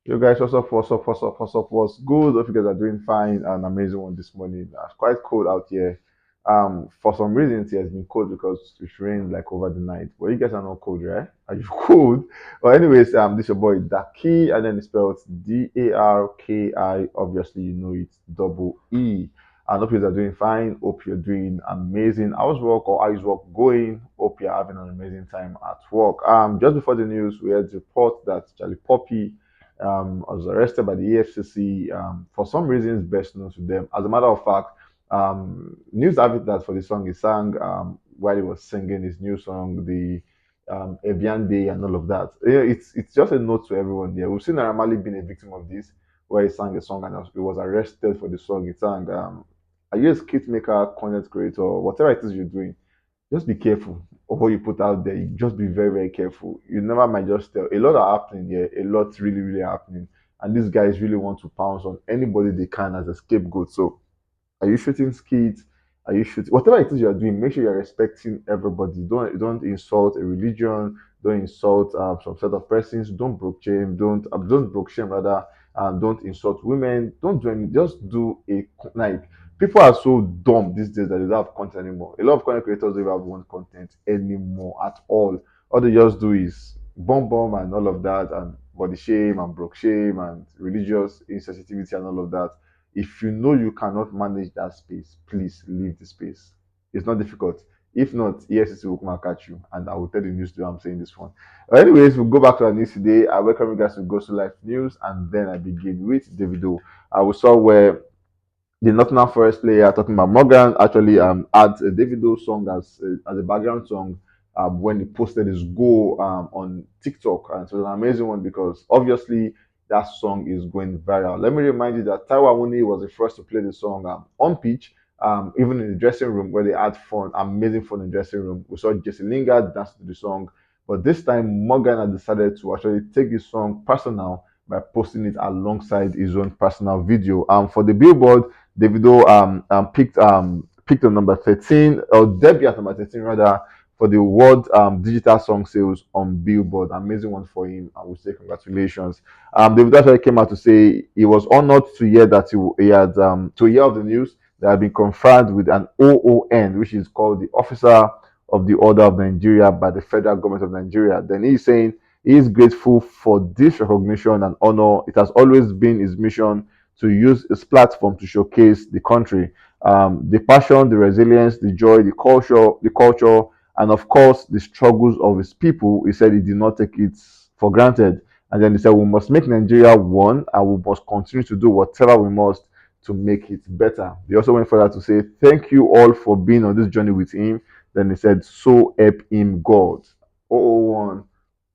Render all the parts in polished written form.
You guys, what's up? What's up? What's up? What's up? What's good? Hope you guys are doing fine. An amazing one this morning. It's quite cold out here. For some reasons, it has been cold because it's rained like over the night. But you guys are not cold, right? Are you cold? Well, anyways, this your boy Daki, and then it's spelled Darki. Obviously, you know it's double E. And hope you guys are doing fine. Hope you're doing amazing. How's work or how's work going? Hope you're having an amazing time at work. Just before the news, we had the report that Charlie Poppy was arrested by the EFCC for some reasons best known to them. As a matter of fact, news have it that for the song he sang while he was singing his new song, the Evian Day and all of that. Yeah, it's just a note to everyone there. We've seen Aramali being a victim of this, where he sang a song and he was arrested for the song he sang. Are you a skit maker, content creator, whatever it is you're doing? Just be careful of what you put out there. You just be very, very careful. You never might just tell. A lot are happening here. A lot really, really happening. And these guys really want to pounce on anybody they can as a scapegoat. So are you shooting skits? Are you shooting whatever it is you are doing? Make sure you're respecting everybody. Don't insult a religion. Don't insult some set of persons. Don't broke shame. Don't broke shame rather. And don't insult women. Don't do any. Just do a like. People are so dumb these days that they don't have content anymore. A lot of content creators don't even have one content anymore at all. All they just do is bomb and all of that, and body shame and broke shame and religious insensitivity and all of that. If you know you cannot manage that space, please leave the space. It's not difficult. If not, EFCC will come and catch you, and I will tell the news to you I'm saying this one. Anyways, we'll go back to our news today. I welcome you guys to Go to Life News, and then I begin with Davido. I will saw where the Nottingham Forest player talking about Morgan actually had a Davido song as a background song when he posted his goal on TikTok, and so it's an amazing one because obviously that song is going viral. Let me remind you that Taiwo Awuni was the first to play the song on pitch, even in the dressing room where they had fun, amazing fun in the dressing room. We saw Jesse Lingard dance to the song, but this time Morgan had decided to actually take the song personal by posting it alongside his own personal video. For the Billboard, Davido picked on number 13 or debut at number 13 rather for the world digital song sales on Billboard. Amazing one for him. I would say congratulations. Davido actually came out to say he was honored to hear that he had to hear of the news that had been confirmed with an OON, which is called the Officer of the Order of Nigeria by the federal government of Nigeria. Then he's saying he is grateful for this recognition and honor. It has always been his mission to use its platform to showcase the country, the passion, the resilience, the joy, the culture, and of course the struggles of his people. He said he did not take it for granted, and then he said we must make Nigeria one, and we must continue to do whatever we must to make it better. He also went further to say thank you all for being on this journey with him. Then he said, so help him God. 001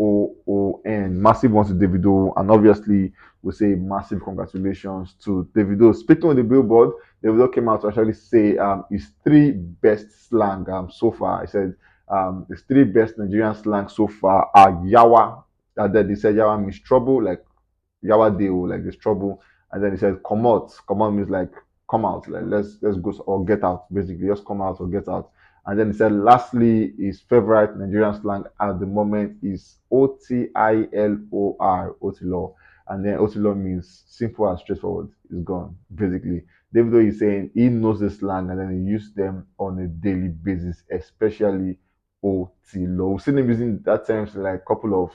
OON. Massive one to Davido, and obviously we say massive congratulations to Davido. Speaking of the Billboard, Davido came out to actually say his three best slang so far. I said his three best Nigerian slang so far are Yawa. And then he said Yawa means trouble, like Yawa Deo, like there's trouble. And then he said come out. Come out means like come out, like let's go or get out, basically. Just come out or get out. And then he said, lastly, his favorite Nigerian slang at the moment is OTILOR, Otilo. And then Otilo means simple and straightforward. It's gone, basically. Davido is saying he knows the slang and then he uses them on a daily basis, especially Otilo. We've seen him using that terms in like a couple of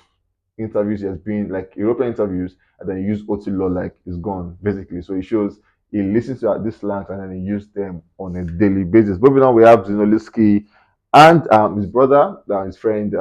interviews he has been like European interviews, and then he used Otilo like it's gone, basically. So it shows he listens to these slangs and then he uses them on a daily basis. Moving on, we have Zinoleesky and his brother, his friend,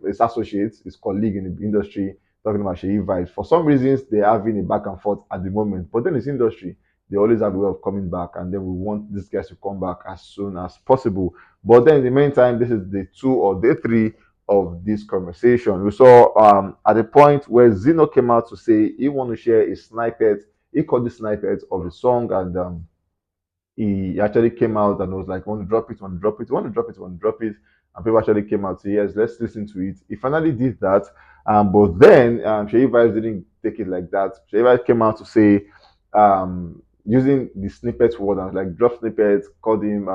his associate, his colleague in the industry, talking about Seyi Vibez. For some reasons, they're having a back and forth at the moment, but then this industry, they always have a way of coming back, and then we want these guys to come back as soon as possible. But then in the meantime, this is day two or day three of this conversation. We saw at the point where Zeno came out to say he want to share a snippet. He called the snippet of the song, and he actually came out and was like, "Want to drop it? Want to drop it? Want to drop it? Want to drop it?" And people actually came out to say, "Yes, let's listen to it." He finally did that, but then Seyi Vibez didn't take it like that. Seyi Vibez came out to say, using the snippet word, and like drop snippets, called him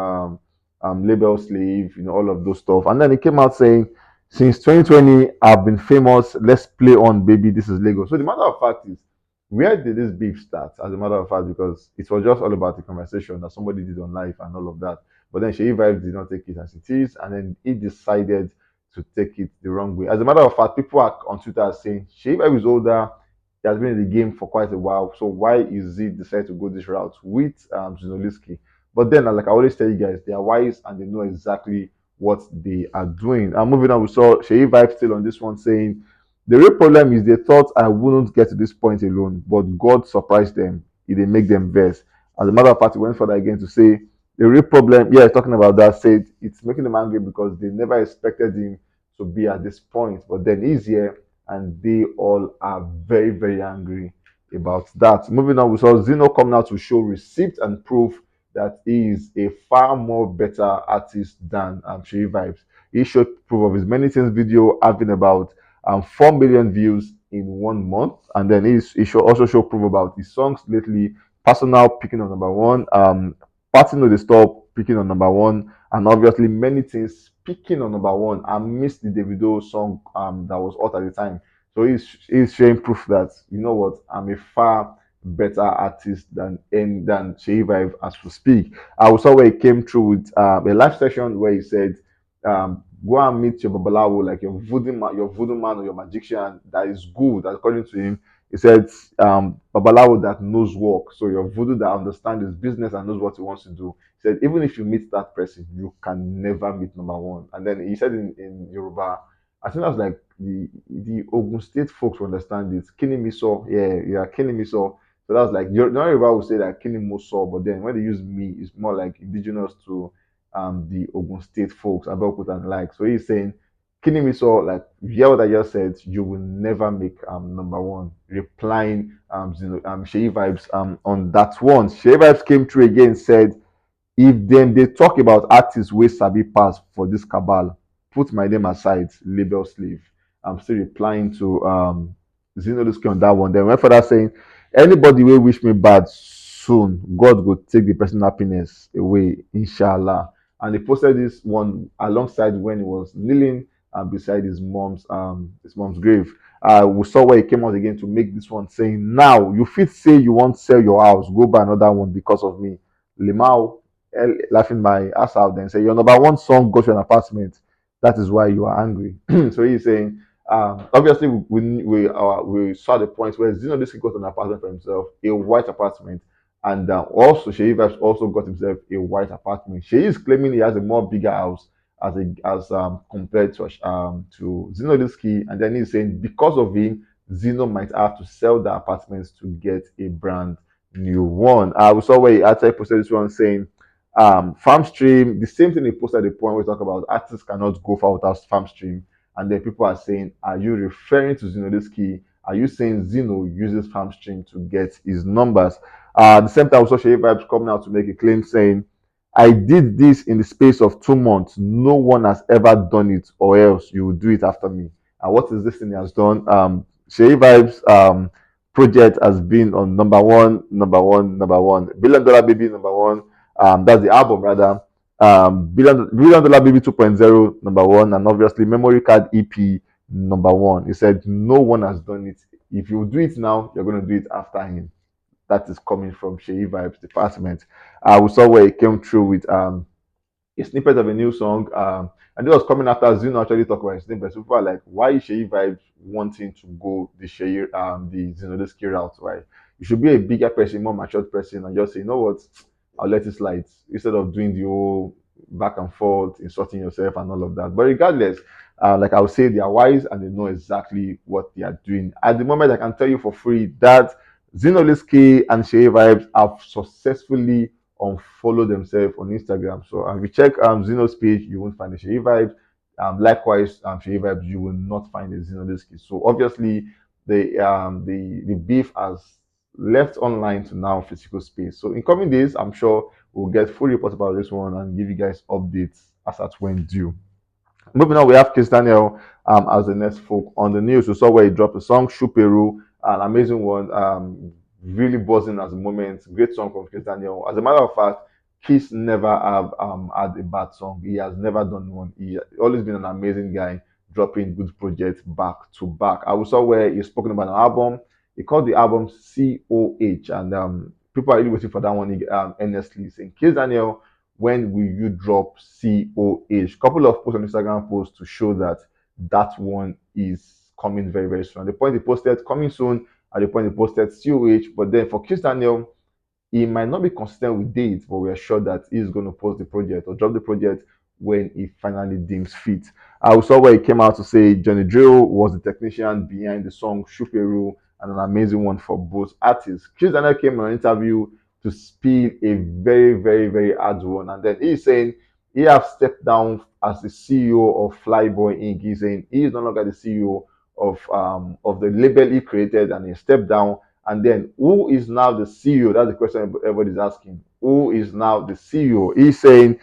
label slave, all of those stuff, and then he came out saying, "Since 2020, I've been famous. Let's play on, baby. This is Lagos." So the matter of fact is, Where did this beef start, as a matter of fact? Because it was just all about the conversation that somebody did on live and all of that. But then Seyi Vibes did not take it as it is, and then he decided to take it the wrong way. As a matter of fact, people are on Twitter are saying Seyi Vibes is older. He has been in the game for quite a while. So why is he decided to go this route with Zinoleesky? But then, like I always tell you guys, they are wise and they know exactly what they are doing. And moving on, we saw Seyi Vibes still on this one saying the real problem is they thought I wouldn't get to this point alone, but God surprised them. It didn't make them vex. As a matter of fact, he went further again to say the real problem, yeah, talking about that, said it's making them angry because they never expected him to be at this point. But then he's here and they all are very, very angry about that. Moving on, we saw Zeno coming out to show receipt and proof that he is a far more better artist than Shay Vibes. He showed proof of his many things video having about 4 million views in 1 month. And then he should also show proof about his songs lately. Personal picking on number one, Party No Dey Stop picking on number one, and obviously many things picking on number one. I missed the Davido song that was hot at the time. So he's showing proof that you know what, I'm a far better artist than Seyi Vibe as we speak. I saw where he came through with a live session where he said go and meet your babalawo, like your voodoo man or your magician that is good, according to him. He said, babalawo that knows work. So your voodoo that understands his business and knows what he wants to do. He said, even if you meet that person, you can never meet number one. And then he said in Yoruba, I think that's like the Ogun State folks will understand it. Kinimiso, yeah, Kinimiso. So that's like Yoruba will say that Kinimoso, but then when they use me, it's more like indigenous to the Ogun State folks, Abeokuta and like. So he's saying, Kinimiso, like, hear what I just said, you will never make number one. Replying Seyi Vibes on that one. Seyi Vibes came through again, said, if then they talk about artists wey sabi pass for this cabal, put my name aside, label slave. I'm still replying to Zinoleesky on that one. Then went further saying, anybody wey wish me bad soon, God go take the personal happiness away, inshallah. And he posted this one alongside when he was kneeling beside his mom's grave. We saw where he came out again to make this one saying, now you fit say you won't sell your house, go buy another one because of me. Limau laughing my ass out then say your number one song got you an apartment. That is why you are angry. So he's saying, obviously we saw the point where Zeno this got an apartment for himself, a white apartment, and also Sheyi Vibes also got himself a white apartment. Sheyi is claiming he has a more bigger house as compared to Zeno Lisky, and then he's saying because of him, Zeno might have to sell the apartments to get a brand new one. We saw where he actually posted this one saying farm stream, the same thing they posted at the point where we talk about artists cannot go far without farm stream. And then people are saying, are you referring to Zinoleesky? Are you saying Zino uses farm stream to get his numbers? At the same time, also Shea Vibes coming out to make a claim saying, I did this in the space of 2 months. No one has ever done it, or else you will do it after me. And what is this thing he has done? Shea Vibes project has been on number one, number one, number one. Billion Dollar Baby, number one. That's the album rather. Billion Dollar Baby 2.0 number one, and obviously Memory Card EP number one. He said no one has done it. If you do it now, you're going to do it after him. That is coming from Seyi Vibes department. We saw where he came through with a snippet of a new song. And it was coming after Zuno actually talked about his snippet. So people are like, why is Seyi Vibes wanting to go the Zinoleesky route? Right? You should be a bigger person, more matured person, and just say, you know what, I'll let it slide instead of doing the whole back and forth, insulting yourself and all of that. But regardless, like I would say, they are wise and they know exactly what they are doing. At the moment, I can tell you for free that Zinoleesky and Seyi Vibes have successfully unfollow themselves on Instagram. So if you check Zeno's page, you won't find the Seyi Vibes. Likewise, Seyi Vibes, you will not find the Zinoleesky. So obviously, the beef has left online to now physical space. So in coming days, I'm sure we'll get full reports about this one and give you guys updates as at when due. Moving on, we have Kizz Daniel as the next folk on the news. We saw where he dropped a song, Shuperu, an amazing one, really buzzing at the moment. Great song from Kizz Daniel. As a matter of fact, Kiss never have had a bad song. He has never done one. He always been an amazing guy, dropping good projects back to back. I saw where he's spoken about an album. He called the album COH, and people are really waiting for that one. Honestly, saying Kiss Daniel, when will you drop COH? Couple of posts on Instagram posts to show that that one is coming very very soon. At the point he posted coming soon, at the point he posted COH, but then for Kiss Daniel, he might not be consistent with dates, but we're sure that he's going to post the project or drop the project when he finally deems fit. I saw where he came out to say Johnny Drill was the technician behind the song Shuperu, and an amazing one for both artists. Chris Daniel came on an interview to spill a very, very, very hard one, and then he's saying he have stepped down as the CEO of Flyboy Inc. He's saying he is no longer the CEO of the label he created, and he stepped down. And then, who is now the CEO? That's the question everybody's asking. Who is now the CEO? He's saying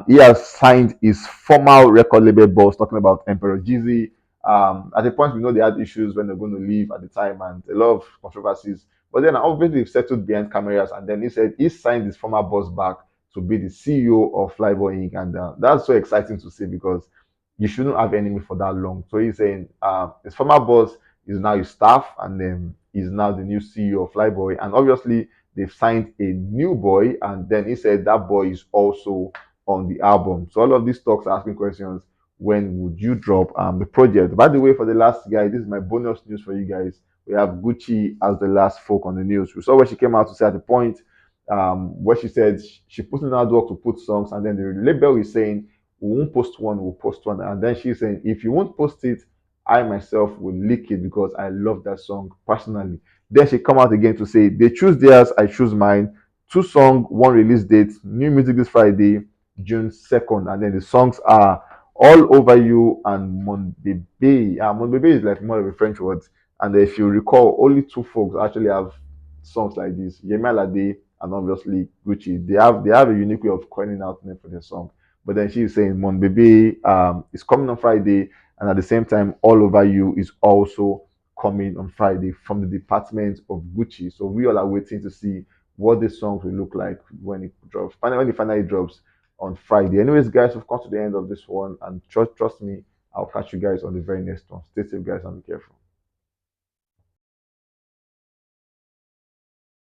he has signed his former record label boss, talking about Emperor Jeezy. At the point, we know they had issues when they're going to leave at the time and a lot of controversies. But then, obviously, they've settled behind cameras. And then he said he signed his former boss back to be the CEO of Flyboy Inc. And that's so exciting to see because you shouldn't have enemy for that long. So he's saying his former boss is now his staff, and then he's now the new CEO of Flyboy. And obviously, they've signed a new boy, and then he said that boy is also on the album. So all of these talks are asking questions. When would you drop the project? By the way, for the last guy, this is my bonus news for you guys. We have Gucci as the last folk on the news. We saw where she came out to say at the point where she said she put in hard work to put songs, and then the label is saying we won't post one, we'll post one. And then she's saying, if you won't post it, I myself will leak it because I love that song personally. Then she come out again to say, they choose theirs, I choose mine. Two song, one release date, new music this Friday, June 2nd. And then the songs are All Over You and Mon Bebe. Mon Bebe is like more of a French word. And if you recall, only two folks actually have songs like this, Yemi Alade and obviously Gucci. They have a unique way of coining out name for their song. But then she's saying Mon Bebe is coming on Friday, and at the same time, All Over You is also coming on Friday from the department of Gucci. So we all are waiting to see what this song will look like when it drops. Finally, when it finally drops on Friday. Anyways, guys, we've come to the end of this one, and trust me, I'll catch you guys on the very next one. Stay safe, guys, and be careful.